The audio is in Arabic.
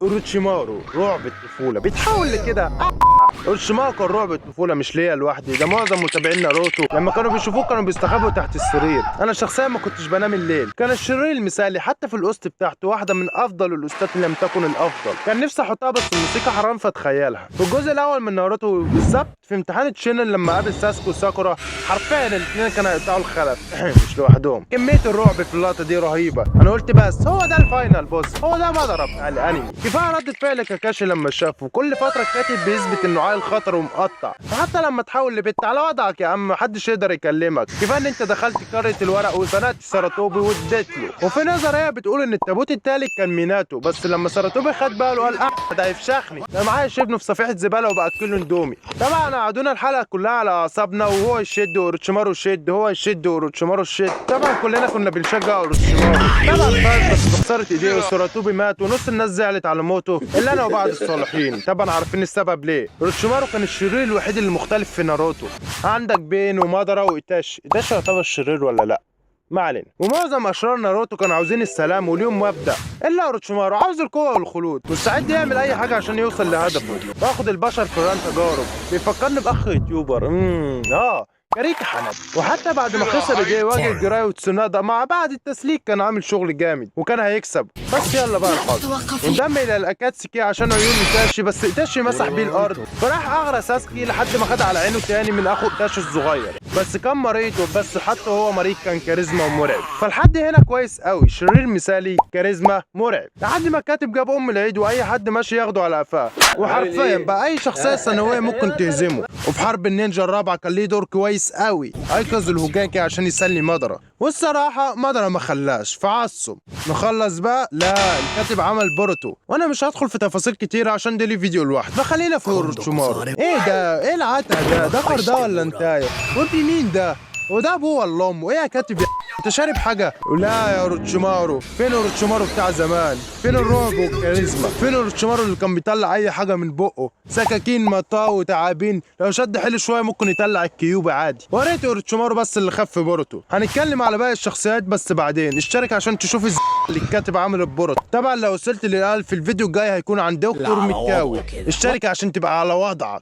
اوروتشيمارو رعب الطفولة بيتحول لكده. اوروتشيمارو كان رعب الطفولة مش ليا لوحدي، ده معظم متابعين ناروتو لما كانوا بيشوفوه كانوا بيستخبوا تحت السرير. انا شخصيا ما كنتش بنام الليل، كان الشرير المثالي حتى في القسط بتاعته واحدة من افضل القسطات ان لم تكن الافضل. كان نفسي احطها بس الموسيقى حرام فتخيلها. في الجزء الاول من ناروتو بالظبط في امتحان تشينن لما قابل ساسكو وساكورا حرفيا الاثنين كانوا هيقطعوا الخلف مش لوحدهم. كمية الرعب في اللقطة دي رهيبة. انا قلت بس هو ده الفاينل بوس، هو ده مضرب بتاع الانمي. كفايه ردة فعل كاكاشي لما شافه، كل فترة الكاتب بيثبت انه عيل خطر ومقطع، فحتى لما تحول لبنت على وضعك يا عم محدش يقدر يكلمك. كفايه ان انت دخلت قرية الورق وزنقت ساراتوبي واديت له. وفي نظريه بتقول ان التابوت التالت كان ميناتو، بس لما ساراتوبي خد باله قال ده هيفشخني، ده معايا ابنه في صفيحة زبالة وباكله اندومي. طبعا قعدونا الحلقة كلها على اعصابنا وهو يشد واوروتشيمارو يشد، هو يشد واوروتشيمارو يشد. طبعا كلنا كنا بنشجع اوروتشيمارو. طبعا فاز بس بخسارة ايديه وساراتوبي مات ونص الناس زعلت على موته الا انا وبعض الصالحين. طبعا عارفين السبب ليه. اوروتشيمارو كان الشرير الوحيد اللي مختلف في ناروتو. عندك بين ومادارا وايتاشي. ايتاشي يعتبر الشرير ولا لا؟ ما علينا. ومعظم اشرار ناروتو كانوا عاوزين السلام وليهم مبدأ، الا اوروتشيمارو عاوز القوه والخلود، مستعد يعمل اي حاجه عشان يوصل لهدفه. واخد البشر في ران تجارب. بيفكرني باخ يوتيوبر كاريكا حنب. وحتى بعد ما خسر ايديه واجه جراي وتسونادا مع بعض التسليك كان عامل شغل جامد وكان هيكسب، بس يلا بقى الحظ. وانضم الى الاكاتسكي عشان عيون ايتاشي، بس ايتاشي مسح بيه الارض فراح اغرى ساسكي لحد ما خد على عينه تاني من اخو ايتاشي الصغير، بس كان مريض. بس حتى هو مريض كان كاريزما ومرعب. فالحد هنا كويس قوي، شرير مثالي كاريزما مرعب، لحد ما الكاتب جاب العيد واي حد ماشي ياخده على قفاه، وحرفيا بقى اي شخصيه ثانويه ممكن تهزمه. وفي حرب النينجا الرابعه كان ليه دور كويس قوي، ايقظ الهوجاكي عشان يسلي مادارا، والصراحه مادارا ما خلاش فعصب. نخلص بقى؟ لا، الكاتب عمل بوروتو، وانا مش هدخل في تفاصيل كتير عشان ده ليه فيديو لوحده، فخلينا في اوروتشيمارو. ايه ده؟ ايه العته ده خر ولا انتايه؟ وانت مين ده؟ وده ابوه ولا امه؟ ايه يا كاتب انت شارب حاجه؟ لا يا اوروتشيمارو، فين اوروتشيمارو بتاع زمان؟ فين الرعب والكاريزما؟ فين اوروتشيمارو اللي كان بيطلع اي حاجه من بقه؟ سكاكين مطاوي وتعابين، لو شد حيله شويه ممكن يطلع الكيوب عادي. وريت اوروتشيمارو بس اللي خف بوروتو. هنتكلم على باقي الشخصيات بس بعدين. اشترك عشان تشوف اللي الكاتب عامل البوروتو. طبعا لو وصلت لل1000 الفيديو الجاي هيكون عن دكتور ميكاوي. اشترك عشان تبقى على وضعك.